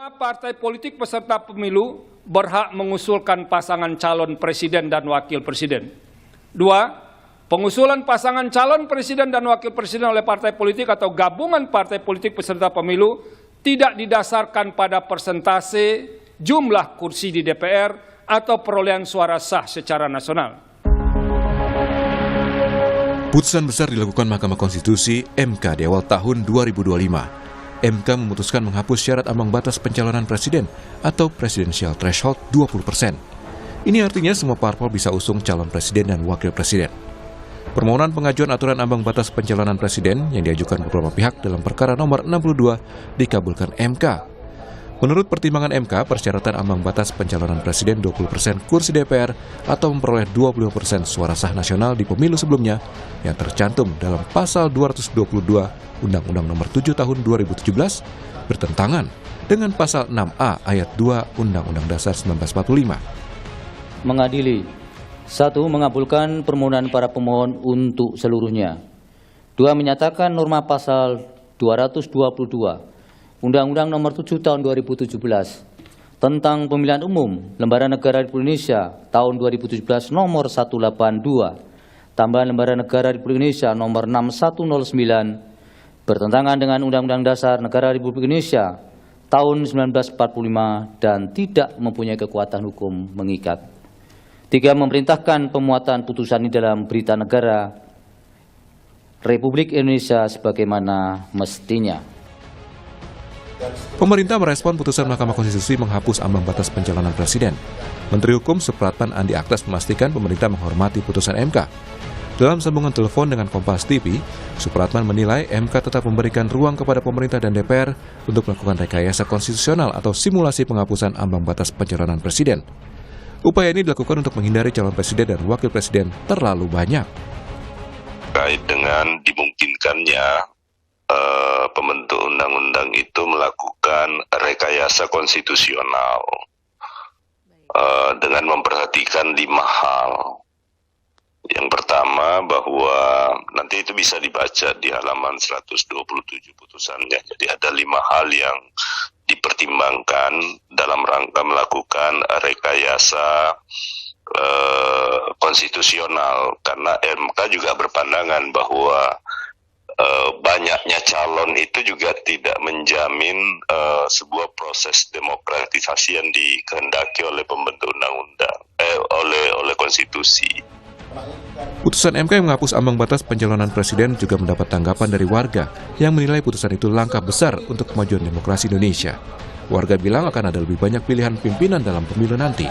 Semua partai politik peserta pemilu berhak mengusulkan pasangan calon presiden dan wakil presiden. 2. Pengusulan pasangan calon presiden dan wakil presiden oleh partai politik atau gabungan partai politik peserta pemilu tidak didasarkan pada persentase jumlah kursi di DPR atau perolehan suara sah secara nasional. Putusan besar dilakukan Mahkamah Konstitusi (MK) di awal tahun 2025. MK memutuskan menghapus syarat ambang batas pencalonan presiden atau presidential threshold 20%. Ini artinya semua parpol bisa usung calon presiden dan wakil presiden. Permohonan pengajuan aturan ambang batas pencalonan presiden yang diajukan beberapa pihak dalam perkara nomor 62 dikabulkan MK. Menurut pertimbangan MK, persyaratan ambang batas pencalonan presiden 20% kursi DPR atau memperoleh 20% suara sah nasional di pemilu sebelumnya yang tercantum dalam pasal 222 Undang-Undang Nomor 7 Tahun 2017 bertentangan dengan pasal 6A ayat 2 Undang-Undang Dasar 1945. Mengadili. 1. Mengabulkan permohonan para pemohon untuk seluruhnya. 2. Menyatakan norma pasal 222 Undang-Undang Nomor 7 Tahun 2017 tentang Pemilihan Umum Lembaga Negara Republik Indonesia tahun 2017 nomor 182 tambahan Lembaga Negara Republik Indonesia nomor 6109 bertentangan dengan Undang-Undang Dasar Negara Republik Indonesia tahun 1945 dan tidak mempunyai kekuatan hukum mengikat. 3. Memerintahkan pemuatan putusan ini dalam Berita Negara Republik Indonesia sebagaimana mestinya. Pemerintah merespon putusan Mahkamah Konstitusi menghapus ambang batas pencalonan presiden. Menteri Hukum Supratman Andi Aktas memastikan pemerintah menghormati putusan MK. Dalam sambungan telepon dengan Kompas TV, Supratman menilai MK tetap memberikan ruang kepada pemerintah dan DPR untuk melakukan rekayasa konstitusional atau simulasi penghapusan ambang batas pencalonan presiden. Upaya ini dilakukan untuk menghindari calon presiden dan wakil presiden terlalu banyak. Terkait dengan dimungkinkannya pembentuk undang-undang itu melakukan rekayasa konstitusional dengan memperhatikan 5 hal. Yang pertama bahwa nanti itu bisa dibaca di halaman 127 putusannya. Jadi ada 5 hal yang dipertimbangkan dalam rangka melakukan rekayasa konstitusional, karena MK juga berpandangan bahwa banyaknya calon itu juga tidak menjamin sebuah proses demokratisasi yang dikehendaki oleh pembentuk undang-undang, oleh konstitusi. Putusan MK yang menghapus ambang batas pencalonan presiden juga mendapat tanggapan dari warga yang menilai putusan itu langkah besar untuk kemajuan demokrasi Indonesia. Warga bilang akan ada lebih banyak pilihan pimpinan dalam pemilu nanti.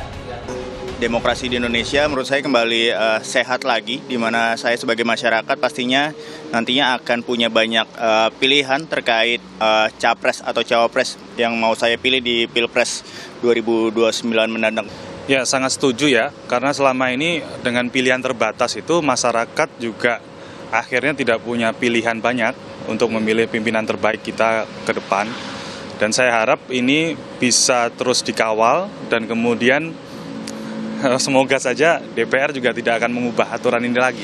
Demokrasi di Indonesia menurut saya kembali sehat lagi, di mana saya sebagai masyarakat pastinya nantinya akan punya banyak pilihan terkait capres atau cawapres yang mau saya pilih di Pilpres 2029 mendatang. Ya, sangat setuju ya, karena selama ini dengan pilihan terbatas itu masyarakat juga akhirnya tidak punya pilihan banyak untuk memilih pimpinan terbaik kita ke depan. Dan saya harap ini bisa terus dikawal dan kemudian semoga saja DPR juga tidak akan mengubah aturan ini lagi.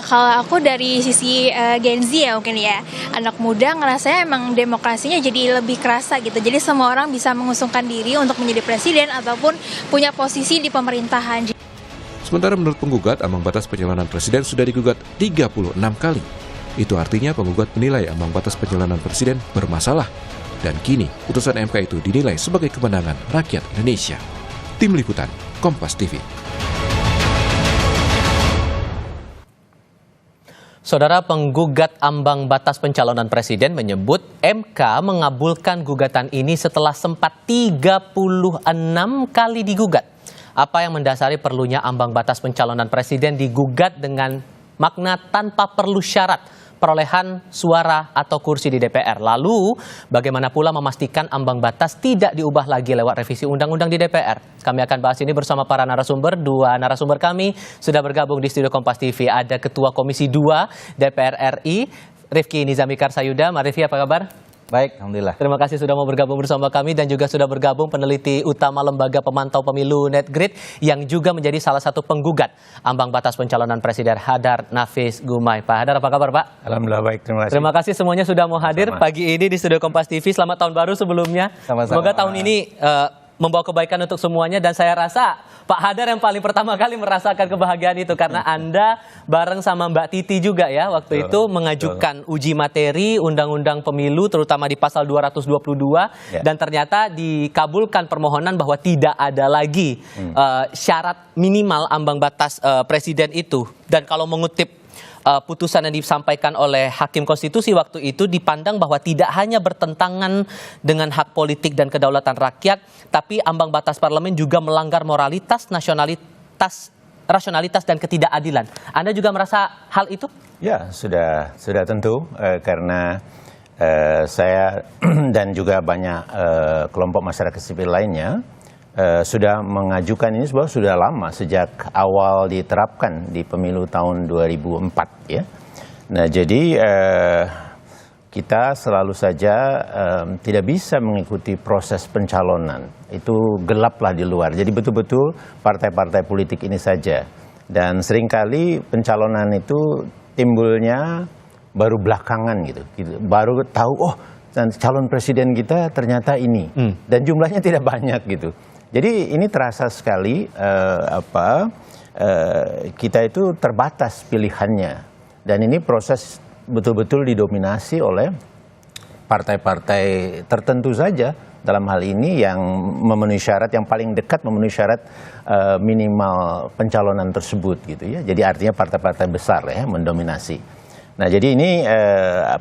Kalau aku dari sisi Gen Z ya mungkin ya, anak muda ngerasanya emang demokrasinya jadi lebih kerasa gitu. Jadi semua orang bisa mengusungkan diri untuk menjadi presiden ataupun punya posisi di pemerintahan. Sementara menurut penggugat, ambang batas pencalonan presiden sudah digugat 36 kali. Itu artinya penggugat menilai ambang batas pencalonan presiden bermasalah. Dan kini putusan MK itu dinilai sebagai kemenangan rakyat Indonesia. Tim Liputan Kompas TV. Saudara, penggugat ambang batas pencalonan presiden menyebut MK mengabulkan gugatan ini setelah sempat 36 kali digugat. Apa yang mendasari perlunya ambang batas pencalonan presiden digugat dengan makna tanpa perlu syarat perolehan suara atau kursi di DPR. Lalu, bagaimana pula memastikan ambang batas tidak diubah lagi lewat revisi undang-undang di DPR? Kami akan bahas ini bersama para narasumber. 2 narasumber kami sudah bergabung di studio Kompas TV. Ada Ketua Komisi 2 DPR RI, Rifki Nizami Karsayuda. Mas Rifki, apa kabar? Baik, alhamdulillah. Terima kasih sudah mau bergabung bersama kami dan juga sudah bergabung peneliti utama Lembaga Pemantau Pemilu Netgrid yang juga menjadi salah satu penggugat ambang batas pencalonan Presiden Hadar Nafis Gumai. Pak Hadar, apa kabar Pak? Alhamdulillah baik, terima kasih. Terima kasih semuanya sudah mau hadir pagi ini di Studio Kompas TV. Selamat tahun baru sebelumnya. Sama-sama. Semoga tahun ini membawa kebaikan untuk semuanya dan saya rasa Pak Hadar yang paling pertama kali merasakan kebahagiaan itu karena Anda bareng sama Mbak Titi juga ya waktu itu mengajukan uji materi Undang-Undang Pemilu terutama di pasal 222 dan ternyata dikabulkan permohonan bahwa tidak ada lagi syarat minimal ambang batas presiden itu. Dan kalau mengutip putusan yang disampaikan oleh Hakim Konstitusi waktu itu dipandang bahwa tidak hanya bertentangan dengan hak politik dan kedaulatan rakyat, tapi ambang batas parlemen juga melanggar moralitas, nasionalitas, rasionalitas dan ketidakadilan. Anda juga merasa hal itu? Ya, sudah tentu karena saya dan juga banyak kelompok masyarakat sipil lainnya sudah mengajukan ini sebab sudah lama sejak awal diterapkan di pemilu tahun 2004 ya. Nah jadi kita selalu saja tidak bisa mengikuti proses pencalonan, itu gelaplah di luar. Jadi betul-betul partai-partai politik ini saja. Dan seringkali pencalonan itu timbulnya baru belakangan gitu. Baru tahu oh calon presiden kita ternyata ini dan jumlahnya tidak banyak gitu. Jadi ini terasa sekali kita itu terbatas pilihannya dan ini proses betul-betul didominasi oleh partai-partai tertentu saja dalam hal ini yang memenuhi syarat yang paling dekat memenuhi syarat minimal pencalonan tersebut gitu ya. Jadi artinya partai-partai besar ya mendominasi. Nah jadi ini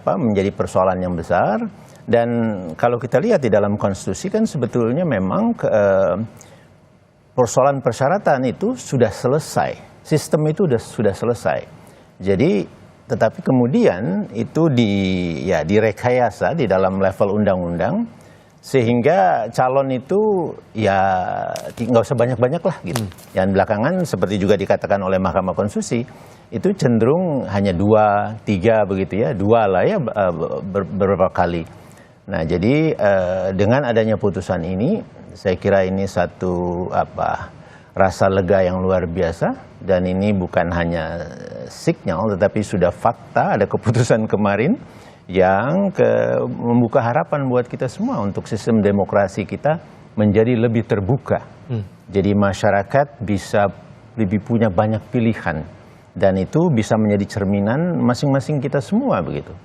menjadi persoalan yang besar. Dan kalau kita lihat di dalam konstitusi kan sebetulnya memang persoalan persyaratan itu sudah selesai. Sistem itu sudah selesai. Jadi tetapi kemudian itu direkayasa di dalam level undang-undang sehingga calon itu ya nggak usah banyak-banyak lah gitu. Dan belakangan seperti juga dikatakan oleh Mahkamah Konstitusi itu cenderung hanya 2, 3 begitu ya. 2 lah ya beberapa kali. Nah jadi dengan adanya putusan ini saya kira ini satu rasa lega yang luar biasa dan ini bukan hanya signal tetapi sudah fakta ada keputusan kemarin yang membuka harapan buat kita semua untuk sistem demokrasi kita menjadi lebih terbuka. Jadi masyarakat bisa lebih punya banyak pilihan dan itu bisa menjadi cerminan masing-masing kita semua begitu.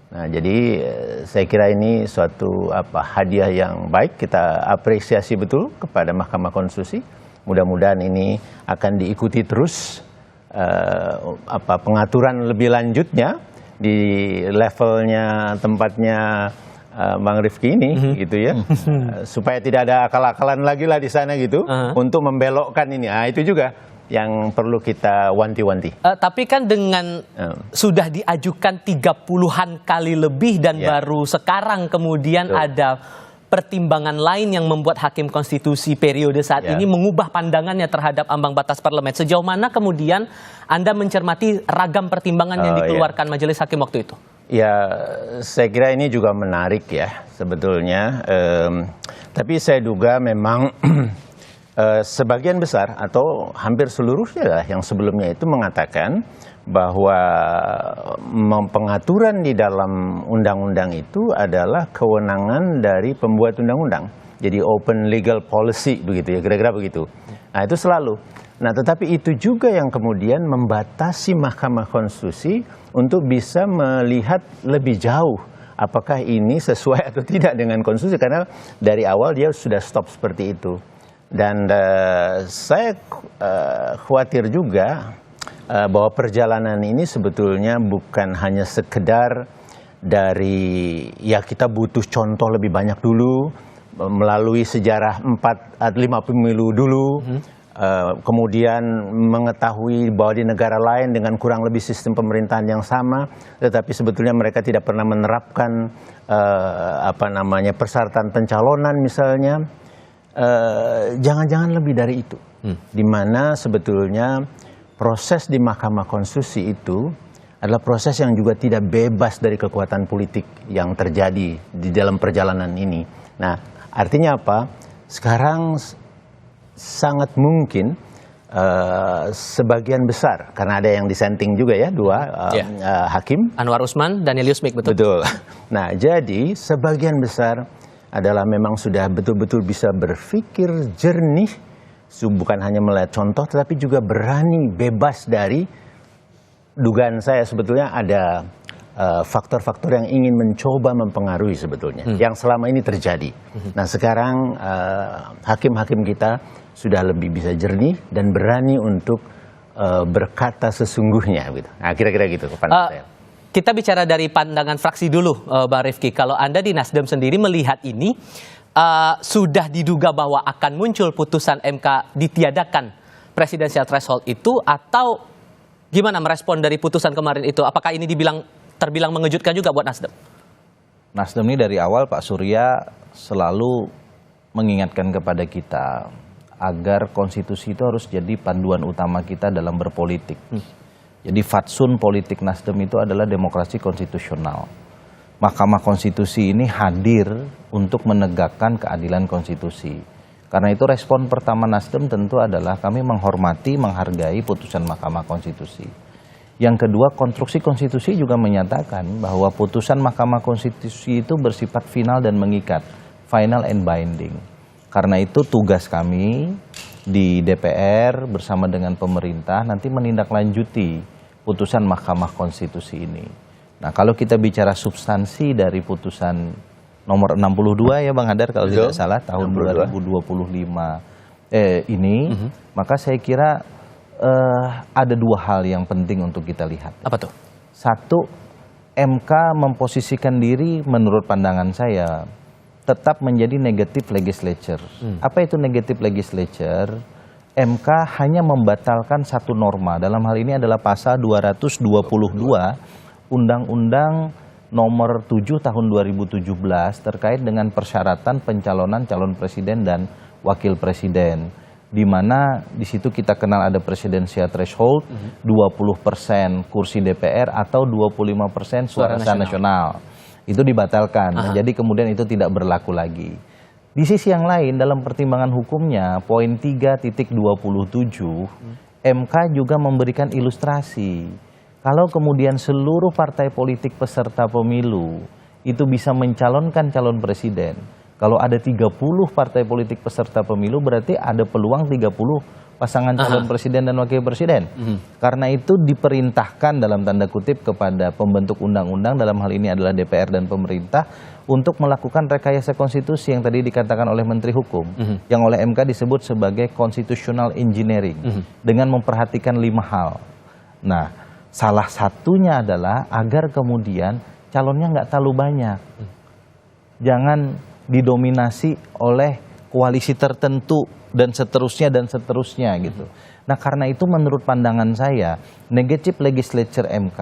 Nah, jadi saya kira ini suatu hadiah yang baik, kita apresiasi betul kepada Mahkamah Konstitusi. Mudah-mudahan ini akan diikuti terus pengaturan lebih lanjutnya di levelnya tempatnya Bang Rifki ini gitu ya. Supaya tidak ada akal-akalan lagi lah di sana gitu untuk membelokkan ini. Nah, itu juga yang perlu kita wanti-wanti. Tapi kan dengan sudah diajukan 30-an kali lebih dan baru sekarang kemudian ada pertimbangan lain yang membuat Hakim Konstitusi periode saat ini mengubah pandangannya terhadap ambang batas parlemen. Sejauh mana kemudian Anda mencermati ragam pertimbangan yang dikeluarkan Majelis Hakim waktu itu? Ya, saya kira ini juga menarik ya sebetulnya. Tapi saya duga memang sebagian besar atau hampir seluruhnya yang sebelumnya itu mengatakan bahwa pengaturan di dalam undang-undang itu adalah kewenangan dari pembuat undang-undang. Jadi open legal policy begitu ya, kira-kira begitu. Nah itu selalu. Nah tetapi itu juga yang kemudian membatasi Mahkamah Konstitusi untuk bisa melihat lebih jauh apakah ini sesuai atau tidak dengan konstitusi karena dari awal dia sudah stop seperti itu. Dan saya khawatir juga bahwa perjalanan ini sebetulnya bukan hanya sekedar dari ya kita butuh contoh lebih banyak dulu melalui sejarah 4 atau 5 pemilu dulu, kemudian mengetahui bahwa di negara lain dengan kurang lebih sistem pemerintahan yang sama, tetapi sebetulnya mereka tidak pernah menerapkan persyaratan pencalonan misalnya. Jangan-jangan lebih dari itu, di mana sebetulnya proses di Mahkamah Konstitusi itu adalah proses yang juga tidak bebas dari kekuatan politik yang terjadi di dalam perjalanan ini. Nah, artinya apa? Sekarang sangat mungkin sebagian besar, karena ada yang dissenting juga ya, dua hakim. Anwar Usman, Danielius Mik, betul? Betul. Nah, jadi sebagian besar adalah memang sudah betul-betul bisa berpikir jernih, bukan hanya melihat contoh, tetapi juga berani bebas dari dugaan saya sebetulnya ada faktor-faktor yang ingin mencoba mempengaruhi sebetulnya, yang selama ini terjadi. Nah, sekarang hakim-hakim kita sudah lebih bisa jernih dan berani untuk berkata sesungguhnya, gitu. Nah, kira-kira gitu pandangan saya. Kita bicara dari pandangan fraksi dulu, Bang Rifki. Kalau Anda di Nasdem sendiri melihat ini, sudah diduga bahwa akan muncul putusan MK ditiadakan presidensial threshold itu, atau gimana merespon dari putusan kemarin itu? Apakah ini terbilang mengejutkan juga buat Nasdem? Nasdem ini dari awal Pak Surya selalu mengingatkan kepada kita agar konstitusi itu harus jadi panduan utama kita dalam berpolitik. Jadi fatsun politik Nasdem itu adalah demokrasi konstitusional. Mahkamah Konstitusi ini hadir untuk menegakkan keadilan konstitusi. Karena itu respon pertama Nasdem tentu adalah kami menghormati, menghargai putusan Mahkamah Konstitusi. Yang kedua, konstruksi konstitusi juga menyatakan bahwa putusan Mahkamah Konstitusi itu bersifat final dan mengikat, final and binding. Karena itu tugas kami di DPR bersama dengan pemerintah nanti menindaklanjuti putusan Mahkamah Konstitusi ini. Nah, kalau kita bicara substansi dari putusan nomor 62 ya Bang Hadar kalau tidak salah tahun 2025 ini, maka saya kira ada dua hal yang penting untuk kita lihat. Apa tuh? Satu, MK memposisikan diri menurut pandangan saya tetap menjadi negative legislature. Apa itu negative legislature? MK hanya membatalkan satu norma, dalam hal ini adalah pasal 222 Undang-Undang Nomor 7 tahun 2017 terkait dengan persyaratan pencalonan calon presiden dan wakil presiden, di mana di situ kita kenal ada presidensial threshold 20% kursi DPR atau 25% suara nasional. Itu dibatalkan. Jadi kemudian itu tidak berlaku lagi. Di sisi yang lain dalam pertimbangan hukumnya poin 3.27 MK juga memberikan ilustrasi. Kalau kemudian seluruh partai politik peserta pemilu itu bisa mencalonkan calon presiden, kalau ada 30 partai politik peserta pemilu berarti ada peluang 30 pasangan calon presiden dan wakil presiden. Karena itu diperintahkan dalam tanda kutip kepada pembentuk undang-undang, dalam hal ini adalah DPR dan pemerintah, untuk melakukan rekayasa konstitusi yang tadi dikatakan oleh Menteri Hukum, yang oleh MK disebut sebagai constitutional engineering, dengan memperhatikan 5 hal. Nah, salah satunya adalah agar kemudian calonnya nggak terlalu banyak. Jangan didominasi oleh koalisi tertentu dan seterusnya gitu. Nah, karena itu menurut pandangan saya, negative legislature MK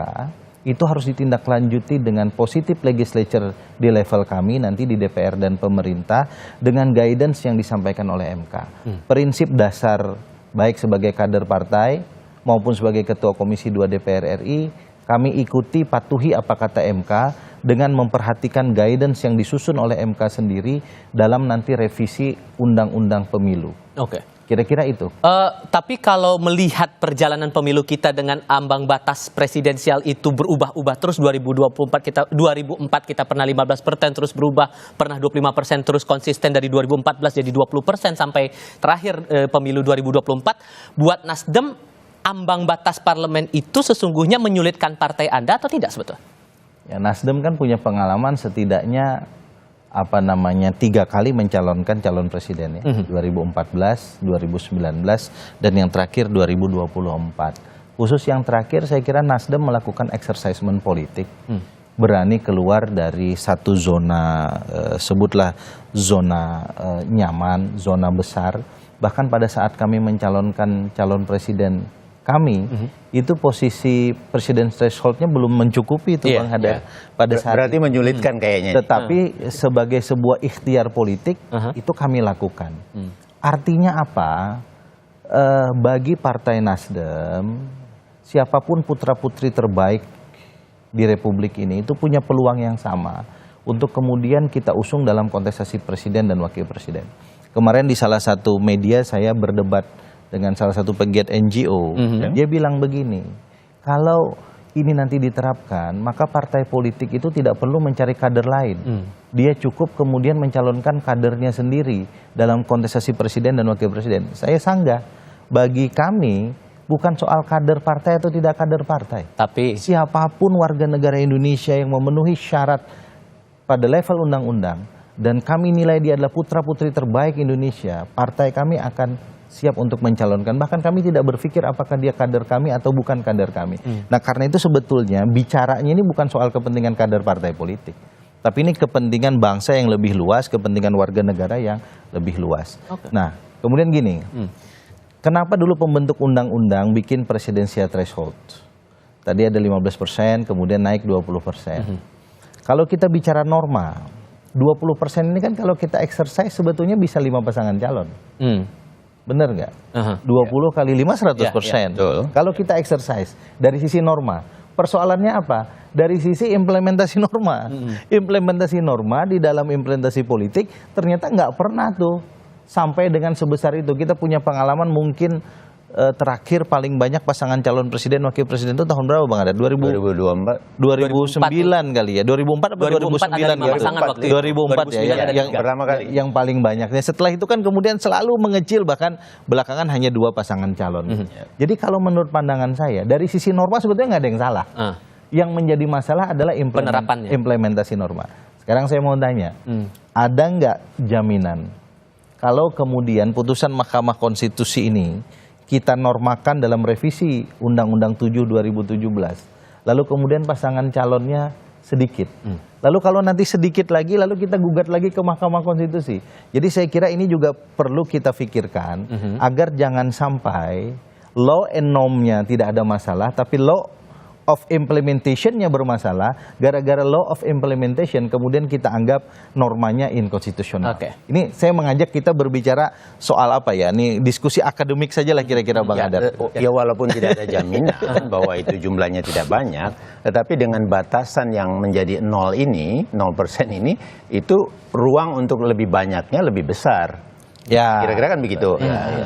itu harus ditindaklanjuti dengan positif legislature di level kami nanti di DPR dan pemerintah dengan guidance yang disampaikan oleh MK. Prinsip dasar baik sebagai kader partai maupun sebagai Ketua Komisi 2 DPR RI, kami ikuti patuhi apa kata MK dengan memperhatikan guidance yang disusun oleh MK sendiri dalam nanti revisi Undang-Undang Pemilu. Oke. Kira-kira itu. Tapi kalau melihat perjalanan pemilu kita dengan ambang batas presidensial itu berubah-ubah terus, 2004 kita pernah 15%, terus berubah pernah 25%, terus konsisten dari 2014 jadi 20% sampai terakhir pemilu 2024, buat Nasdem ambang batas parlemen itu sesungguhnya menyulitkan partai Anda atau tidak sebetulnya? Ya, Nasdem kan punya pengalaman setidaknya 3 kali mencalonkan calon presiden ya. 2014, 2019 dan yang terakhir 2024. Khusus yang terakhir saya kira Nasdem melakukan exercisement politik. Berani keluar dari satu zona sebutlah zona nyaman, zona besar. Bahkan pada saat kami mencalonkan calon presiden kami, itu posisi presiden threshold-nya belum mencukupi itu Bang Hadar. Pada saat berarti menyulitkan kayaknya. Tetapi sebagai sebuah ikhtiar politik itu kami lakukan. Artinya apa? Bagi Partai Nasdem, siapapun putra-putri terbaik di Republik ini itu punya peluang yang sama untuk kemudian kita usung dalam kontestasi presiden dan wakil presiden. Kemarin di salah satu media saya berdebat dengan salah satu pegiat NGO, dia bilang begini, kalau ini nanti diterapkan, maka partai politik itu tidak perlu mencari kader lain. Dia cukup kemudian mencalonkan kadernya sendiri dalam kontestasi presiden dan wakil presiden. Saya sanggah, bagi kami bukan soal kader partai atau tidak kader partai. Tapi siapapun warga negara Indonesia yang memenuhi syarat pada level undang-undang, dan kami nilai dia adalah putra-putri terbaik Indonesia, partai kami akan siap untuk mencalonkan. Bahkan kami tidak berpikir apakah dia kader kami atau bukan kader kami. Nah, karena itu sebetulnya bicaranya ini bukan soal kepentingan kader partai politik, tapi ini kepentingan bangsa yang lebih luas, kepentingan warga negara yang lebih luas. Nah, kemudian gini, kenapa dulu pembentuk undang-undang bikin presidensial threshold? Tadi ada 15%, kemudian naik 20%. Kalau kita bicara norma, 20% ini kan kalau kita exercise sebetulnya bisa 5 pasangan calon. Bener nggak? 20 kali 5 100%. Kalau kita exercise dari sisi norma, persoalannya apa? Dari sisi implementasi norma. Implementasi norma di dalam implementasi politik ternyata nggak pernah tuh sampai dengan sebesar itu. Kita punya pengalaman mungkin terakhir paling banyak pasangan calon presiden wakil presiden itu tahun berapa Bang Ada? 2009 kali ya. 2004 atau 2009 ya? 2004 ya yang pertama kali yang paling banyak. Setelah itu kan kemudian selalu mengecil, bahkan belakangan hanya 2 pasangan calon. Jadi kalau menurut pandangan saya dari sisi norma sebetulnya nggak ada yang salah. Yang menjadi masalah adalah implementasi norma. Sekarang saya mau tanya, ada nggak jaminan kalau kemudian putusan Mahkamah Konstitusi ini kita normakan dalam revisi Undang-Undang 7 2017. Lalu kemudian pasangan calonnya sedikit. Lalu kalau nanti sedikit lagi, lalu kita gugat lagi ke Mahkamah Konstitusi. Jadi saya kira ini juga perlu kita pikirkan agar jangan sampai law and norm-nya tidak ada masalah, tapi law of implementation-nya bermasalah. Gara-gara law of implementation kemudian kita anggap normanya inkonstitusional. Ini saya mengajak kita berbicara soal apa ya? Ini diskusi akademik saja lah kira-kira Bang Hadar. Ya walaupun tidak ada jaminan bahwa itu jumlahnya tidak banyak, tetapi dengan batasan yang menjadi 0 ini, 0% ini, itu ruang untuk lebih banyaknya lebih besar. Ya, kira-kira kan begitu.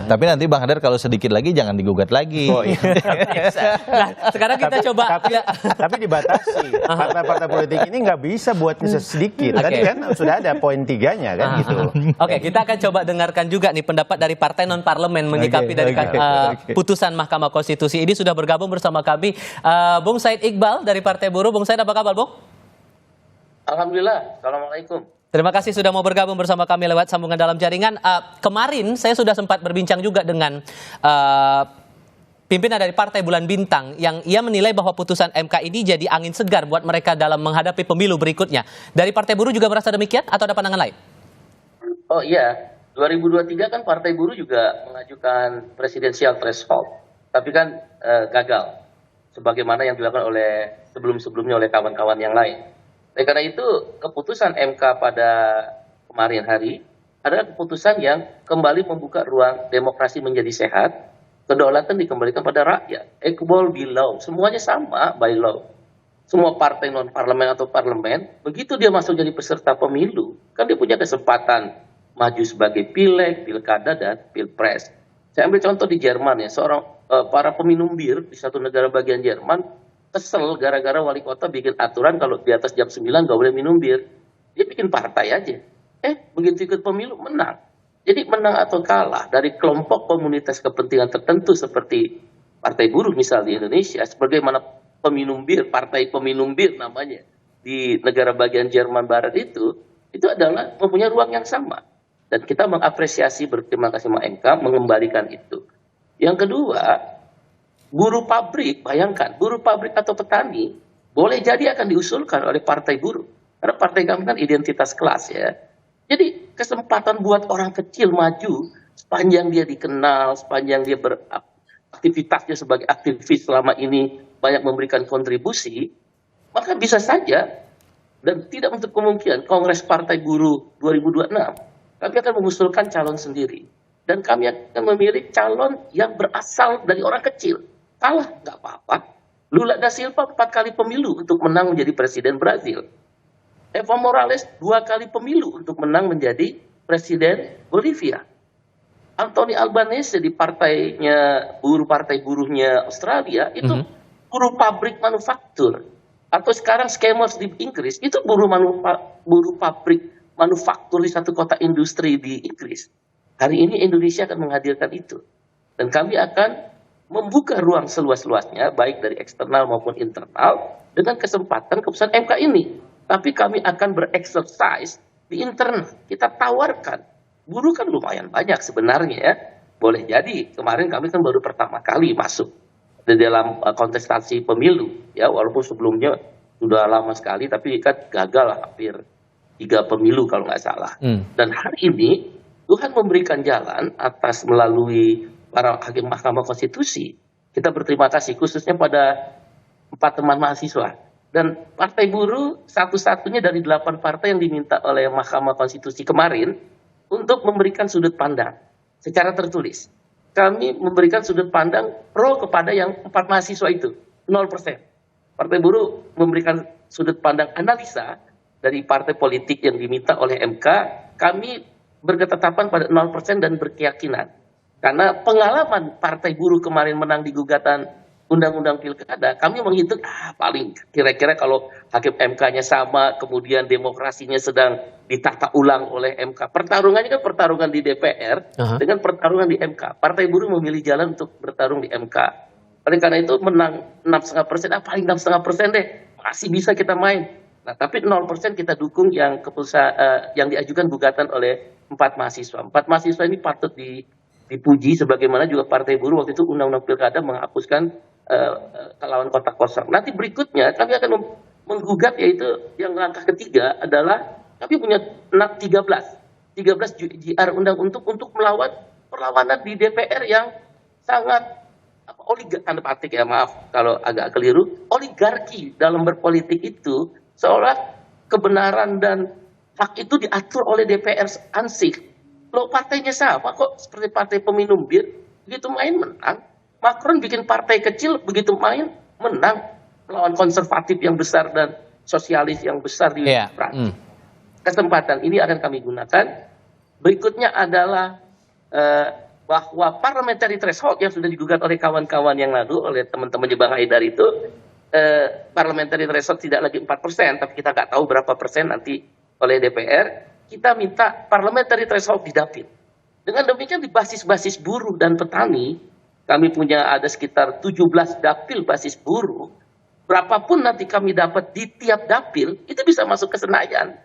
Tapi nanti Bang Hadar kalau sedikit lagi jangan digugat lagi. Nah, sekarang kita coba. Tapi dibatasi. Partai-partai politik ini nggak bisa buat sedikit. Tadi kan sudah ada poin 3-nya kan gitu. Oke, kita akan coba dengarkan juga nih pendapat dari partai non parlemen menyikapi dari putusan Mahkamah Konstitusi ini. Sudah bergabung bersama kami Bung Said Iqbal dari Partai Buruh. Bung Said, apa kabar, Bung? Alhamdulillah. Assalamualaikum. Terima kasih sudah mau bergabung bersama kami lewat sambungan dalam jaringan. Kemarin saya sudah sempat berbincang juga dengan pimpinan dari Partai Bulan Bintang yang ia menilai bahwa putusan MK ini jadi angin segar buat mereka dalam menghadapi pemilu berikutnya. Dari Partai Buruh juga merasa demikian atau ada pandangan lain? Oh iya, 2023 kan Partai Buruh juga mengajukan presidensial threshold, tapi kan gagal, sebagaimana yang dilakukan oleh sebelum-sebelumnya oleh kawan-kawan yang lain. Karena itu keputusan MK pada kemarin hari adalah keputusan yang kembali membuka ruang demokrasi menjadi sehat, kedaulatan dikembalikan pada rakyat, equal by law, semuanya sama by law. Semua partai non parlemen atau parlemen, begitu dia masuk jadi peserta pemilu, kan dia punya kesempatan maju sebagai pileg, pilkada dan pilpres. Saya ambil contoh di Jerman ya, seorang para peminum bir di satu negara bagian Jerman kesel gara-gara wali kota bikin aturan kalau di atas jam 9 nggak boleh minum bir. Dia bikin partai aja. Begitu ikut pemilu menang. Jadi menang atau kalah dari kelompok komunitas kepentingan tertentu seperti Partai Buruh misal di Indonesia, sebagaimana peminum bir, partai peminum bir namanya di negara bagian Jerman Barat itu adalah mempunyai ruang yang sama. Dan kita mengapresiasi, berterima kasih sama MK mengembalikan itu. Yang kedua, buruh pabrik, bayangkan, buruh pabrik atau petani boleh jadi akan diusulkan oleh Partai Buruh. Karena partai kami kan identitas kelas ya. Jadi kesempatan buat orang kecil maju, sepanjang dia dikenal, sepanjang dia beraktivitasnya sebagai aktivis selama ini banyak memberikan kontribusi, maka bisa saja, dan tidak untuk kemungkinan, Kongres Partai Buruh 2026, kami akan mengusulkan calon sendiri. Dan kami akan memilih calon yang berasal dari orang kecil. Kalah nggak apa-apa, Lula da Silva 4 kali pemilu untuk menang menjadi presiden Brazil. Evo Morales 2 kali pemilu untuk menang menjadi presiden Bolivia. Anthony Albanese di partai buruhnya Australia itu buruh pabrik manufaktur. Atau sekarang Schemers di Inggris itu buruh pabrik manufaktur di satu kota industri di Inggris. Hari ini Indonesia akan menghadirkan itu. Dan kami akan membuka ruang seluas-luasnya, baik dari eksternal maupun internal, dengan kesempatan keputusan MK ini. Tapi kami akan bereksersis di internal. Kita tawarkan. Buruh kan lumayan banyak sebenarnya ya. Boleh jadi, kemarin kami kan baru pertama kali masuk di dalam kontestasi pemilu. Ya, walaupun sebelumnya sudah lama sekali, tapi kan gagal hampir 3 pemilu kalau nggak salah. Dan hari ini Tuhan memberikan jalan atas melalui para hakim Mahkamah Konstitusi. Kita berterima kasih khususnya pada 4 teman mahasiswa. Dan Partai Buruh satu-satunya dari 8 partai yang diminta oleh Mahkamah Konstitusi kemarin untuk memberikan sudut pandang secara tertulis. Kami memberikan sudut pandang pro kepada yang 4 mahasiswa itu, 0%. Partai Buruh memberikan sudut pandang analisa dari partai politik yang diminta oleh MK, kami berketetapan pada 0% dan berkeyakinan. Karena pengalaman Partai Buruh kemarin menang di gugatan Undang-Undang Pilkada, kami menghitung paling kira-kira kalau hakim MK-nya sama, kemudian demokrasinya sedang ditata ulang oleh MK. Pertarungannya kan pertarungan di DPR dengan pertarungan di MK. Partai Buruh memilih jalan untuk bertarung di MK. Oleh karena itu menang 6,5%, paling 6,5% deh, masih bisa kita main. Nah, tapi 0% kita dukung yang yang diajukan gugatan oleh 4 mahasiswa. 4 mahasiswa ini patut dipuji, sebagaimana juga Partai Buruh waktu itu Undang-Undang Pilkada menghapuskan lawan kotak kosong. Nanti berikutnya kami akan menggugat, yaitu yang langkah ketiga adalah kami punya 13 JR untuk melawan perlawanan di DPR yang sangat tanda petik ya, maaf kalau agak keliru, oligarki dalam berpolitik itu seolah kebenaran dan hak itu diatur oleh DPR ansih. Loh, partainya sama kok, seperti partai peminum bir, begitu main menang. Macron bikin partai kecil, begitu main menang melawan konservatif yang besar dan sosialis yang besar di Prancis. Kesempatan ini akan kami gunakan. Berikutnya adalah bahwa parliamentary threshold yang sudah digugat oleh kawan-kawan yang lalu, oleh teman-teman Bang Haidar itu, parliamentary threshold tidak lagi 4%, tapi kita nggak tahu berapa persen nanti oleh DPR. Kita minta parliamentary threshold di dapil. Dengan demikian di basis-basis buruh dan petani, kami punya ada sekitar 17 dapil basis buruh. Berapapun nanti kami dapat di tiap dapil, itu bisa masuk ke Senayan.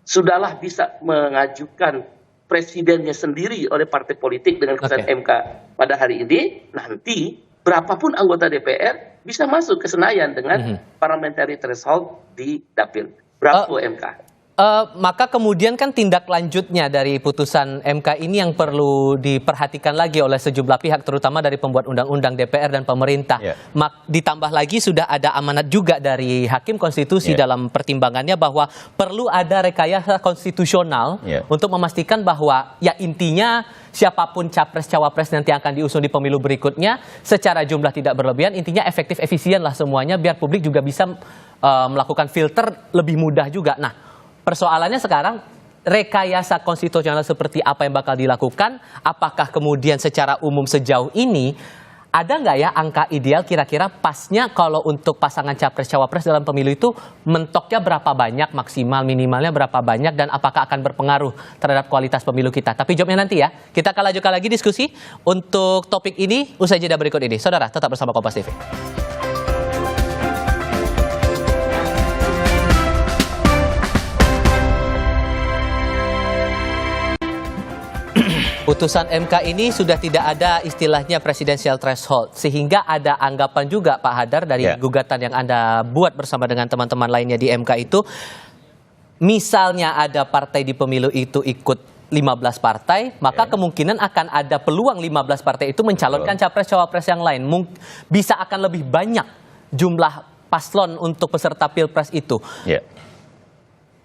Sudahlah bisa mengajukan presidennya sendiri oleh partai politik dengan keputusan MK pada hari ini, nanti berapapun anggota DPR bisa masuk ke Senayan dengan parliamentary threshold di dapil. Berapa MK? Maka kemudian kan tindak lanjutnya dari putusan MK ini yang perlu diperhatikan lagi oleh sejumlah pihak, terutama dari pembuat undang-undang DPR dan pemerintah. Ditambah lagi sudah ada amanat juga dari Hakim Konstitusi dalam pertimbangannya bahwa perlu ada rekayasa konstitusional untuk memastikan bahwa ya intinya siapapun capres-cawapres nanti akan diusung di pemilu berikutnya secara jumlah tidak berlebihan, intinya efektif efisien lah semuanya biar publik juga bisa melakukan filter lebih mudah juga. Nah, persoalannya sekarang rekayasa konstitusional seperti apa yang bakal dilakukan? Apakah kemudian secara umum sejauh ini ada nggak ya angka ideal kira-kira pasnya kalau untuk pasangan capres-cawapres dalam pemilu itu mentoknya berapa banyak, maksimal minimalnya berapa banyak, dan apakah akan berpengaruh terhadap kualitas pemilu kita? Tapi jawabnya nanti ya. Kita akan lanjutkan lagi diskusi untuk topik ini usai jeda berikut ini. Saudara, tetap bersama Kompas TV. Putusan MK ini sudah tidak ada istilahnya presidensial threshold, sehingga ada anggapan juga Pak Hadar dari gugatan yang Anda buat bersama dengan teman-teman lainnya di MK itu, misalnya ada partai di pemilu itu ikut 15 partai, maka kemungkinan akan ada peluang 15 partai itu mencalonkan capres-cawapres yang lain. Bisa akan lebih banyak jumlah paslon untuk peserta pilpres itu.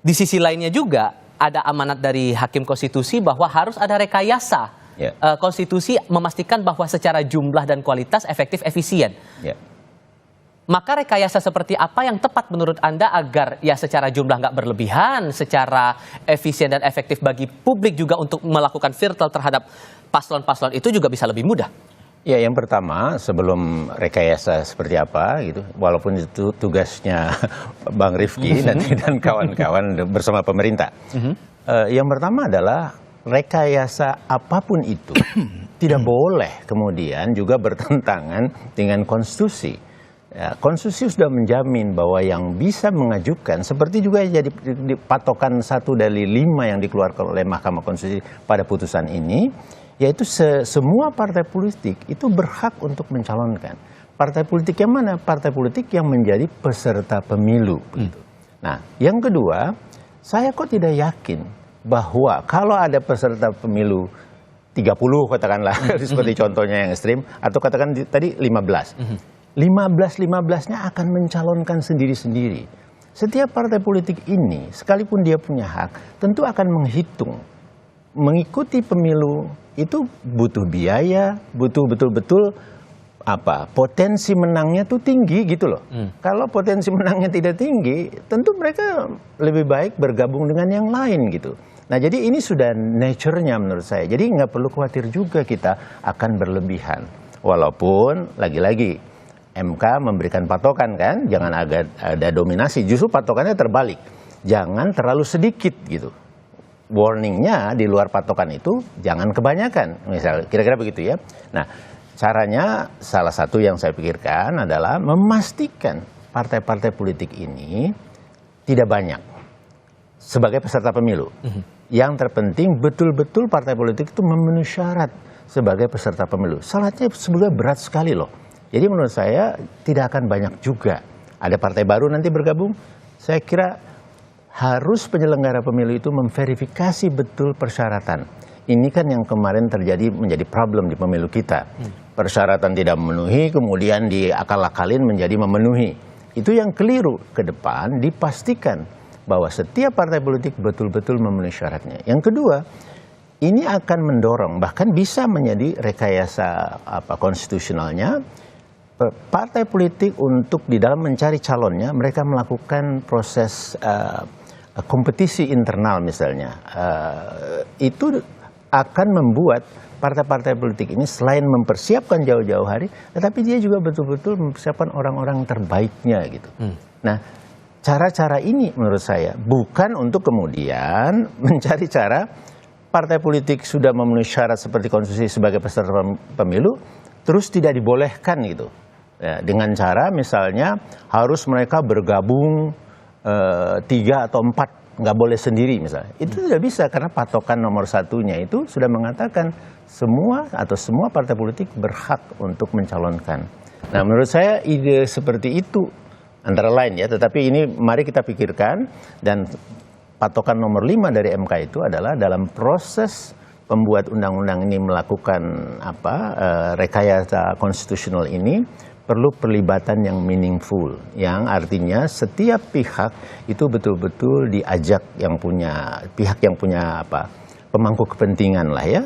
Di sisi lainnya juga ada amanat dari Hakim Konstitusi bahwa harus ada rekayasa konstitusi memastikan bahwa secara jumlah dan kualitas efektif efisien. Maka rekayasa seperti apa yang tepat menurut Anda agar ya secara jumlah nggak berlebihan, secara efisien dan efektif bagi publik juga untuk melakukan filter terhadap paslon-paslon itu juga bisa lebih mudah? Ya, yang pertama sebelum rekayasa seperti apa gitu, walaupun itu tugasnya Bang Rifki nanti dan kawan-kawan bersama pemerintah. Yang pertama adalah rekayasa apapun itu tidak boleh kemudian juga bertentangan dengan konstitusi. Ya, konstitusi sudah menjamin bahwa yang bisa mengajukan, seperti juga jadi patokan 1 dari 5 yang dikeluarkan oleh Mahkamah Konstitusi pada putusan ini, yaitu semua partai politik itu berhak untuk mencalonkan. Partai politik yang mana? Partai politik yang menjadi peserta pemilu. Begitu. Nah, yang kedua, saya kok tidak yakin bahwa kalau ada peserta pemilu 30 katakanlah, seperti contohnya yang ekstrim, atau katakan tadi 15. 15-15-nya akan mencalonkan sendiri-sendiri. Setiap partai politik ini, sekalipun dia punya hak, tentu akan menghitung. Mengikuti pemilu itu butuh biaya, butuh betul-betul potensi menangnya tuh tinggi gitu loh. Kalau potensi menangnya tidak tinggi, tentu mereka lebih baik bergabung dengan yang lain gitu. Nah, jadi ini sudah nature-nya menurut saya. Jadi nggak perlu khawatir juga kita akan berlebihan. Walaupun lagi-lagi MK memberikan patokan kan, jangan ada dominasi. Justru patokannya terbalik, jangan terlalu sedikit gitu. Warningnya di luar patokan itu jangan kebanyakan, misal kira-kira begitu ya. Nah, caranya salah satu yang saya pikirkan adalah memastikan partai-partai politik ini tidak banyak sebagai peserta pemilu. Yang terpenting betul-betul partai politik itu memenuhi syarat sebagai peserta pemilu. Syaratnya sebenarnya berat sekali loh. Jadi menurut saya tidak akan banyak juga. Ada partai baru nanti bergabung, saya kira harus penyelenggara pemilu itu memverifikasi betul persyaratan. Ini kan yang kemarin terjadi menjadi problem di pemilu kita. Persyaratan tidak memenuhi, kemudian diakal-akalin menjadi memenuhi. Itu yang keliru. Ke depan dipastikan bahwa setiap partai politik betul-betul memenuhi syaratnya. Yang kedua, ini akan mendorong, bahkan bisa menjadi rekayasa konstitusionalnya, partai politik untuk di dalam mencari calonnya, mereka melakukan proses kompetisi internal misalnya. Itu akan membuat partai-partai politik ini selain mempersiapkan jauh-jauh hari, tetapi dia juga betul-betul mempersiapkan orang-orang terbaiknya gitu. Nah, cara-cara ini menurut saya bukan untuk kemudian mencari cara partai politik sudah memenuhi syarat seperti konstitusi sebagai peserta pemilu, terus tidak dibolehkan gitu. Ya, dengan cara misalnya harus mereka bergabung 3 atau 4, nggak boleh sendiri misalnya. Itu tidak bisa karena patokan nomor 1-nya itu sudah mengatakan semua partai politik berhak untuk mencalonkan. Nah, menurut saya ide seperti itu antara lain ya, tetapi ini mari kita pikirkan, dan patokan nomor 5 dari MK itu adalah dalam proses pembuat undang-undang ini melakukan rekayasa konstitusional ini perlu perlibatan yang meaningful, yang artinya setiap pihak itu betul-betul diajak, pihak yang punya pemangku kepentingan lah ya,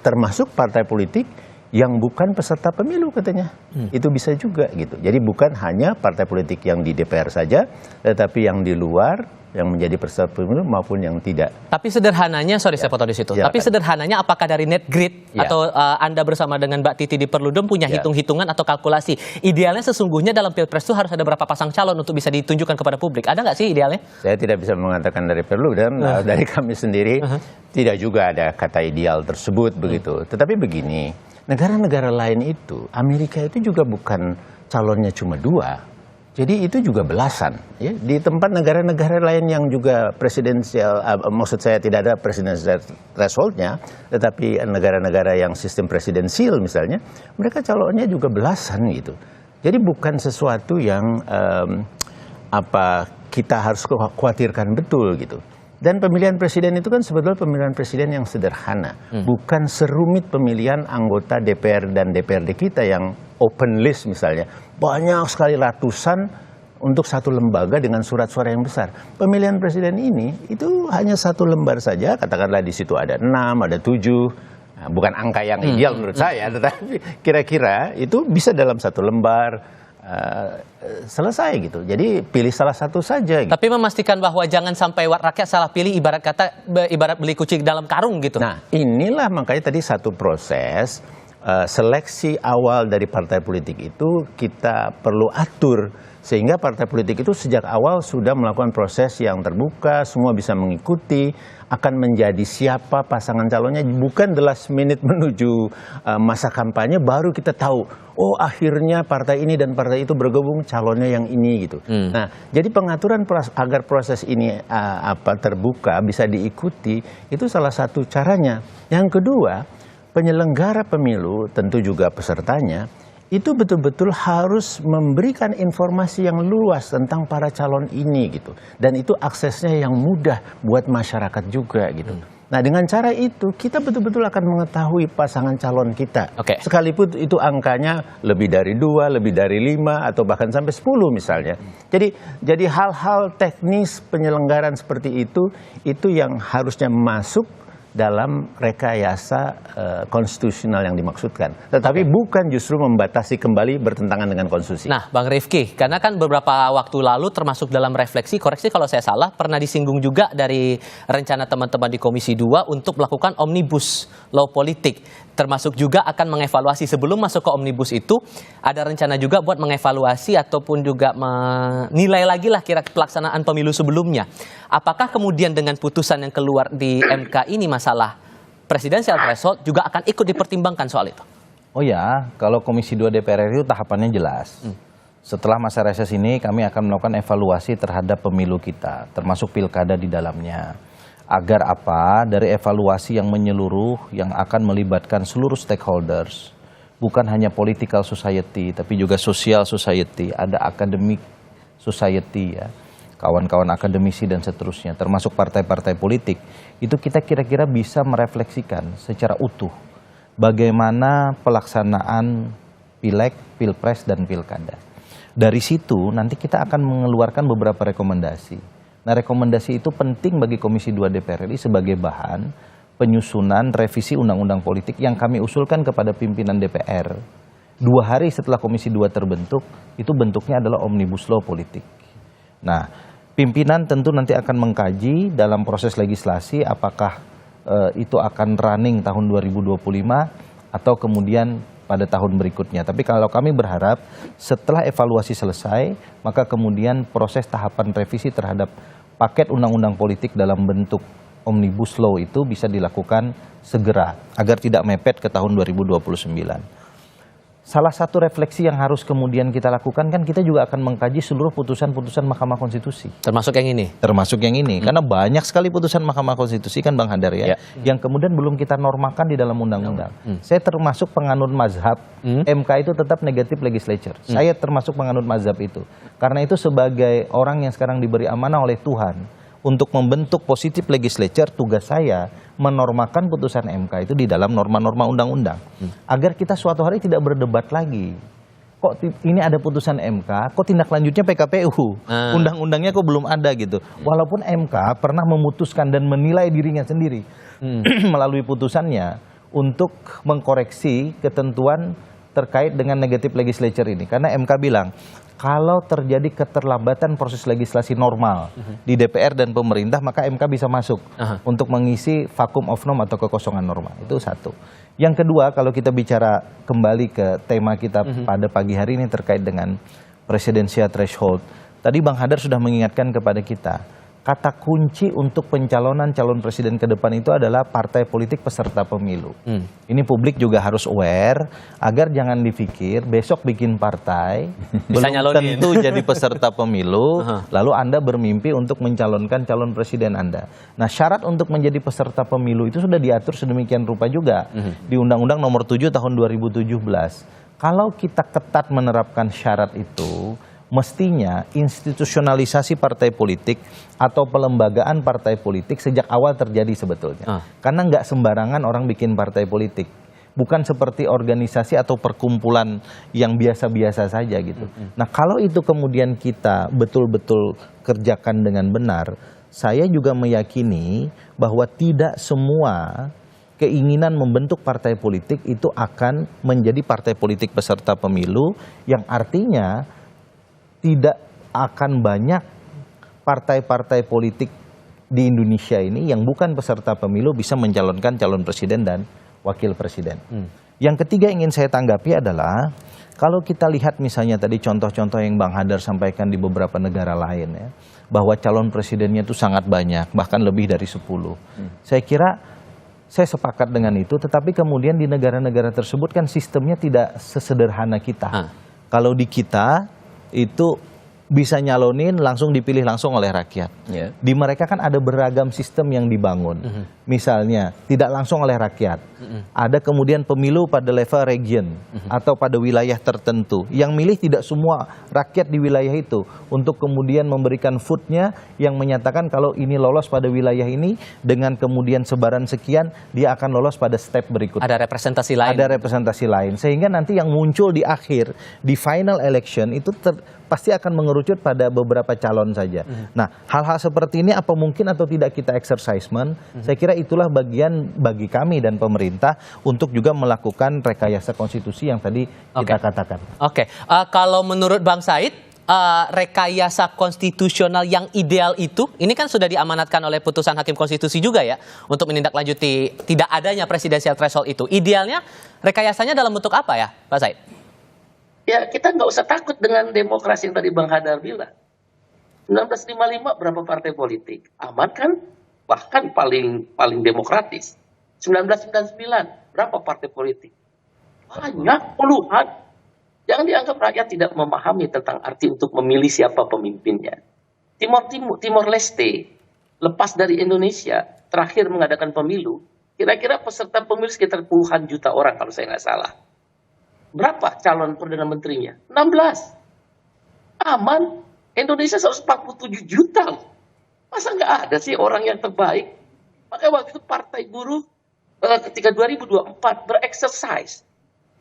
termasuk partai politik yang bukan peserta pemilu katanya. Itu bisa juga gitu. Jadi bukan hanya partai politik yang di DPR saja, tetapi yang di luar yang menjadi peserta pemilu maupun yang tidak. Tapi sederhananya, sorry saya potong di situ. Tapi sederhananya apakah dari NetGrid atau Anda bersama dengan Mbak Titi di Perludem punya hitung-hitungan atau kalkulasi? Idealnya sesungguhnya dalam Pilpres itu harus ada berapa pasang calon untuk bisa ditunjukkan kepada publik? Ada nggak sih idealnya? Saya tidak bisa mengatakan dari Perludem, dari kami sendiri tidak juga ada kata ideal tersebut begitu. Tetapi begini, negara-negara lain itu, Amerika itu juga bukan calonnya cuma 2. Jadi itu juga belasan. Ya. Di tempat negara-negara lain yang juga presidensial, maksud saya tidak ada presidensial threshold-nya, tetapi negara-negara yang sistem presidensial misalnya, mereka calonnya juga belasan gitu. Jadi bukan sesuatu yang kita harus khawatirkan betul gitu. Dan pemilihan presiden itu kan sebetulnya pemilihan presiden yang sederhana, bukan serumit pemilihan anggota DPR dan DPRD kita yang open list misalnya, banyak sekali ratusan untuk satu lembaga dengan surat suara yang besar. Pemilihan presiden ini itu hanya 1 lembar saja, katakanlah di situ ada 6, ada 7, nah, bukan angka yang ideal menurut saya, tetapi kira-kira itu bisa dalam 1 lembar. selesai gitu. Jadi pilih salah satu saja. Gitu. Tapi memastikan bahwa jangan sampai rakyat salah pilih, ibarat beli kucing dalam karung gitu. Nah, inilah makanya tadi satu proses seleksi awal dari partai politik itu kita perlu atur sehingga partai politik itu sejak awal sudah melakukan proses yang terbuka, semua bisa mengikuti, akan menjadi siapa pasangan calonnya, bukan the last minute menuju masa kampanye baru kita tahu, oh akhirnya partai ini dan partai itu bergabung calonnya yang ini gitu. Nah, jadi pengaturan agar proses ini terbuka bisa diikuti itu salah satu caranya. Yang kedua, penyelenggara pemilu tentu juga pesertanya itu betul-betul harus memberikan informasi yang luas tentang para calon ini gitu, dan itu aksesnya yang mudah buat masyarakat juga gitu. Nah, dengan cara itu kita betul-betul akan mengetahui pasangan calon kita. Sekalipun itu angkanya lebih dari 2, lebih dari 5 atau bahkan sampai 10 misalnya. Jadi hal-hal teknis penyelenggaraan seperti itu yang harusnya masuk dalam rekayasa konstitusional yang dimaksudkan. Tetapi bukan justru membatasi kembali bertentangan dengan konstitusi. Nah, Bang Rifki, karena kan beberapa waktu lalu termasuk dalam refleksi, koreksi kalau saya salah, pernah disinggung juga dari rencana teman-teman di Komisi 2 untuk melakukan omnibus law politik. Termasuk juga akan mengevaluasi sebelum masuk ke omnibus itu, ada rencana juga buat mengevaluasi ataupun juga menilai lagi lah kira pelaksanaan pemilu sebelumnya. Apakah kemudian dengan putusan yang keluar di MK ini masalah presidensial threshold juga akan ikut dipertimbangkan soal itu? Oh ya, kalau Komisi 2 DPR itu tahapannya jelas. Setelah masa reses ini kami akan melakukan evaluasi terhadap pemilu kita, termasuk pilkada di dalamnya. Agar apa? Dari evaluasi yang menyeluruh yang akan melibatkan seluruh stakeholders, bukan hanya political society tapi juga social society, ada academic society ya, kawan-kawan akademisi dan seterusnya, termasuk partai-partai politik. Itu kita kira-kira bisa merefleksikan secara utuh bagaimana pelaksanaan pileg, pilpres dan pilkada. Dari situ nanti kita akan mengeluarkan beberapa rekomendasi. Nah, rekomendasi itu penting bagi Komisi 2 DPR RI sebagai bahan penyusunan revisi undang-undang politik yang kami usulkan kepada pimpinan DPR. 2 hari setelah Komisi 2 terbentuk, itu bentuknya adalah omnibus law politik. Nah, pimpinan tentu nanti akan mengkaji dalam proses legislasi apakah itu akan running tahun 2025 atau kemudian pada tahun berikutnya. Tapi kalau kami berharap setelah evaluasi selesai, maka kemudian proses tahapan revisi terhadap paket undang-undang politik dalam bentuk omnibus law itu bisa dilakukan segera agar tidak mepet ke tahun 2029. Salah satu refleksi yang harus kemudian kita lakukan kan kita juga akan mengkaji seluruh putusan-putusan Mahkamah Konstitusi. Termasuk yang ini? Termasuk yang ini. Karena banyak sekali putusan Mahkamah Konstitusi kan Bang Hadar ya. Yang kemudian belum kita normakan di dalam undang-undang. Saya termasuk penganut mazhab MK itu tetap negatif legislature. Saya termasuk penganut mazhab itu. Karena itu sebagai orang yang sekarang diberi amanah oleh Tuhan untuk membentuk positif legislature, tugas saya menormakan putusan MK itu di dalam norma-norma undang-undang. Agar kita suatu hari tidak berdebat lagi. Kok ini ada putusan MK, kok tindak lanjutnya PKPU? Undang-undangnya kok belum ada gitu. Walaupun MK pernah memutuskan dan menilai dirinya sendiri melalui putusannya untuk mengkoreksi ketentuan terkait dengan negatif legislature ini. Karena MK bilang, kalau terjadi keterlambatan proses legislasi normal di DPR dan pemerintah, maka MK bisa masuk untuk mengisi vakum of norm atau kekosongan norma. Itu satu. Yang kedua, kalau kita bicara kembali ke tema kita pada pagi hari ini terkait dengan presidensial threshold. Tadi Bang Hadar sudah mengingatkan kepada kita, kata kunci untuk pencalonan calon presiden ke depan itu adalah partai politik peserta pemilu. Ini publik juga harus aware agar jangan dipikir besok bikin partai belum tentu jadi peserta pemilu, lalu Anda bermimpi untuk mencalonkan calon presiden Anda. Nah, syarat untuk menjadi peserta pemilu itu sudah diatur sedemikian rupa juga di Undang-Undang Nomor 7 Tahun 2017. Kalau kita ketat menerapkan syarat itu, mestinya institusionalisasi partai politik atau pelembagaan partai politik sejak awal terjadi sebetulnya. Karena nggak sembarangan orang bikin partai politik. Bukan seperti organisasi atau perkumpulan yang biasa-biasa saja gitu. Nah, kalau itu kemudian kita betul-betul kerjakan dengan benar, saya juga meyakini bahwa tidak semua keinginan membentuk partai politik itu akan menjadi partai politik peserta pemilu, yang artinya tidak akan banyak partai-partai politik di Indonesia ini yang bukan peserta pemilu bisa mencalonkan calon presiden dan wakil presiden. Yang ketiga ingin saya tanggapi adalah, kalau kita lihat misalnya tadi contoh-contoh yang Bang Hadar sampaikan di beberapa negara lain ya, bahwa calon presidennya itu sangat banyak, bahkan lebih dari 10. Saya kira saya sepakat dengan itu, tetapi kemudian di negara-negara tersebut kan sistemnya tidak sesederhana kita. Kalau di kita itu bisa nyalonin langsung dipilih langsung oleh rakyat. Di mereka kan ada beragam sistem yang dibangun. Misalnya tidak langsung oleh rakyat. Ada kemudian pemilu pada level region atau pada wilayah tertentu. Yang milih tidak semua rakyat di wilayah itu, untuk kemudian memberikan vote-nya yang menyatakan kalau ini lolos pada wilayah ini, dengan kemudian sebaran sekian dia akan lolos pada step berikutnya. Ada representasi lain. Ada representasi lain. Sehingga nanti yang muncul di akhir, di final election itu pasti akan mengerucut pada beberapa calon saja. Nah, hal-hal seperti ini apa mungkin atau tidak kita exercisement? Saya kira itulah bagian bagi kami dan pemerintah untuk juga melakukan rekayasa konstitusi yang tadi kita katakan. Kalau menurut Bang Said, rekayasa konstitusional yang ideal itu, ini kan sudah diamanatkan oleh putusan Hakim Konstitusi juga ya, untuk menindaklanjuti tidak adanya presidensial threshold itu. Idealnya rekayasanya dalam bentuk apa ya, Pak Said? Ya, kita nggak usah takut dengan demokrasi yang tadi Bang Hadar bilang. 1955 berapa partai politik? Aman kan? Bahkan paling demokratis. 1999 berapa partai politik? Banyak, puluhan. Jangan dianggap rakyat tidak memahami tentang arti untuk memilih siapa pemimpinnya. Timor Leste lepas dari Indonesia terakhir mengadakan pemilu, kira-kira peserta pemilu sekitar puluhan juta orang kalau saya nggak salah. Berapa calon Perdana Menterinya? 16. Aman. Indonesia 147 juta. Masa nggak ada sih orang yang terbaik? Makanya waktu itu Partai Buruh ketika 2024 bereksersis.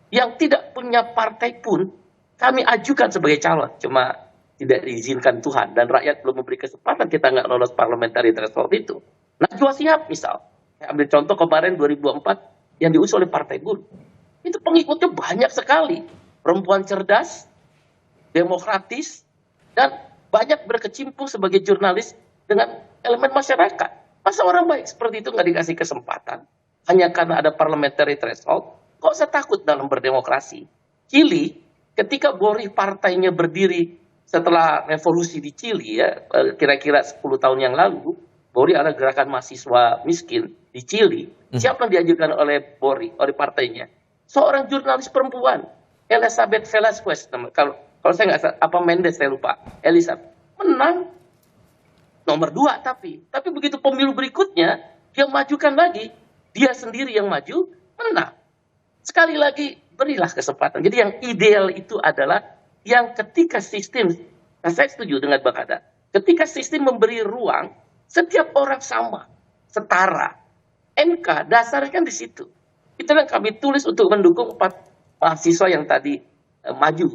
Yang tidak punya partai pun kami ajukan sebagai calon. Cuma tidak diizinkan Tuhan. Dan rakyat belum memberi kesempatan, kita nggak lolos parliamentary threshold itu. Najwa Shihab misal. Saya ambil contoh kemarin 2024 yang diusung oleh Partai Buruh. Itu pengikutnya banyak sekali. Perempuan cerdas, demokratis, dan banyak berkecimpung sebagai jurnalis dengan elemen masyarakat. Masa orang baik seperti itu nggak dikasih kesempatan? Hanya karena ada parliamentary threshold? Kok usah takut dalam berdemokrasi? Chili, ketika Bori partainya berdiri setelah revolusi di Chili, ya kira-kira 10 tahun yang lalu, Bori adalah gerakan mahasiswa miskin di Chili. Siapa yang diajukan oleh Bori, oleh partainya? Seorang jurnalis perempuan, Elizabeth Velasquez, kalau saya nggak salah, apa Mendes saya lupa, Elizabeth menang nomor 2 tapi begitu pemilu berikutnya dia majukan lagi, dia sendiri yang maju menang. Sekali lagi berilah kesempatan. Jadi yang ideal itu adalah yang ketika sistem, nah saya setuju dengan Bang Hadar, ketika sistem memberi ruang setiap orang sama, setara. MK dasarnya kan di situ. Itu yang kami tulis untuk mendukung 4 mahasiswa yang tadi maju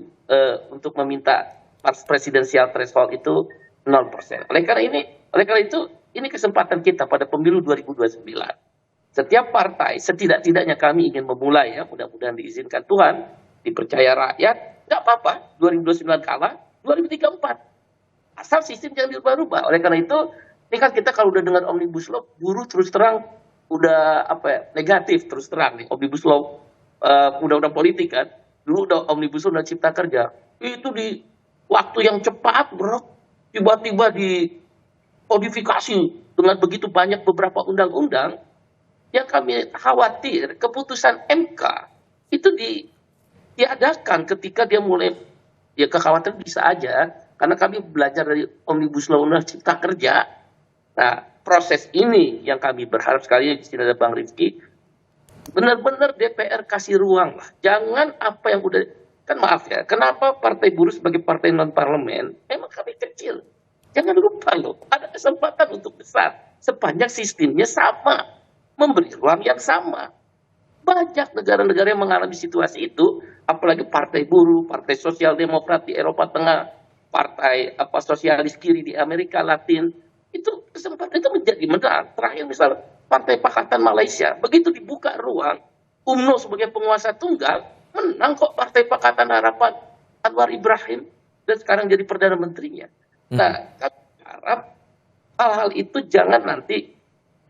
untuk meminta presidensial threshold itu 0%. Oleh karena itu ini kesempatan kita pada pemilu 2029. Setiap partai setidak-tidaknya kami ingin memulai, ya mudah-mudahan diizinkan Tuhan, dipercaya rakyat, nggak apa-apa 2029 kalah, 2034 asal sistem jangan dirubah-rubah. Oleh karena itu ini kan kita kalau udah dengan Omnibus Law, buruh terus terang udah negatif terus terang nih Omnibus Law, undang-undang politik kan. Dulu udah Omnibus Law dan Cipta Kerja itu di waktu yang cepat, bro, tiba-tiba dikodifikasi dengan begitu banyak beberapa undang-undang. Yang kami khawatir keputusan MK itu diadakan ketika dia mulai, ya kekhawatiran bisa aja karena kami belajar dari Omnibus Law dan Cipta Kerja. Nah, proses ini yang kami berharap sekali, di sini ada Bang Rifki, benar-benar DPR kasih ruang lah. Jangan apa yang udah, kan maaf ya, kenapa Partai Buruh sebagai partai non-parlemen, emang kami kecil. Jangan lupa loh, ada kesempatan untuk besar. Sepanjang sistemnya sama, memberi ruang yang sama. Banyak negara-negara yang mengalami situasi itu, apalagi Partai Buruh, Partai Sosial Demokrat di Eropa Tengah, Partai sosialis kiri di Amerika Latin, itu kesempatan itu menjadi menang. Terakhir misal Partai Pakatan Malaysia. Begitu dibuka ruang, UMNO sebagai penguasa tunggal, menang kok Partai Pakatan Harapan Anwar Ibrahim, dan sekarang jadi Perdana Menterinya. Nah, kami harap hal-hal itu jangan nanti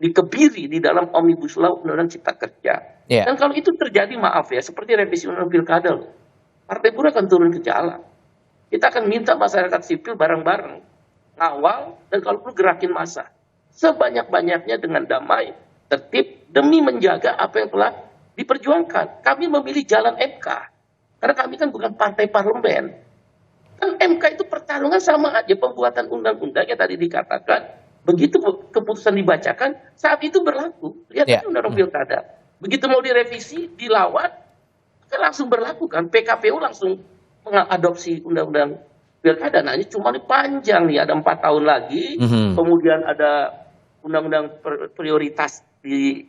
dikebiri di dalam Omnibus Law Undang-Undang Cipta Kerja. Dan kalau itu terjadi, maaf ya, seperti revisi Undang-Undang Pilkada loh, Partai Buruh akan turun ke jalan. Kita akan minta masyarakat sipil bareng-bareng ngawal, dan kalau perlu gerakin massa sebanyak-banyaknya dengan damai, tertib, demi menjaga apa yang telah diperjuangkan. Kami memilih jalan MK karena kami kan bukan partai parlemen. Kan MK itu pertarungan sama aja, pembuatan undang-undang yang tadi dikatakan, begitu keputusan dibacakan saat itu berlaku. Lihat aja undang-undang pilkada, begitu mau direvisi, dilawan, kan langsung berlaku kan. PKPU langsung mengadopsi undang-undang pilkada. Nah, ini cuma panjang nih, ada 4 tahun lagi. Kemudian ada undang-undang prioritas di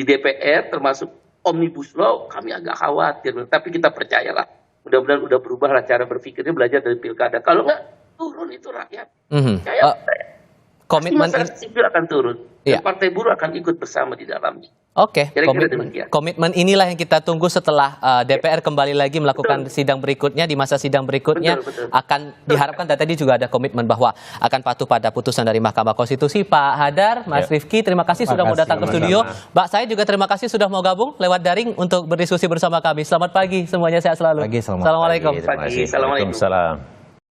DPR, termasuk Omnibus Law. Kami agak khawatir, tapi kita percayalah, mudah-mudahan udah berubah lah cara berpikirnya, belajar dari pilkada. Kalau nggak turun itu rakyat, saya komitmen masyarakat sipil akan turun, dan Partai Buruh akan ikut bersama di dalamnya. Oke, komitmen inilah yang kita tunggu setelah DPR kembali lagi melakukan sidang berikutnya, di masa sidang berikutnya akan diharapkan, dan tadi juga ada komitmen bahwa akan patuh pada putusan dari Mahkamah Konstitusi. Pak Hadar, Mas Rifki, terima kasih sudah mau datang ke studio. Mbak Said juga terima kasih sudah mau gabung lewat daring untuk berdiskusi bersama kami. Selamat pagi semuanya, sehat selalu. Pagi, Assalamualaikum. Assalamualaikum.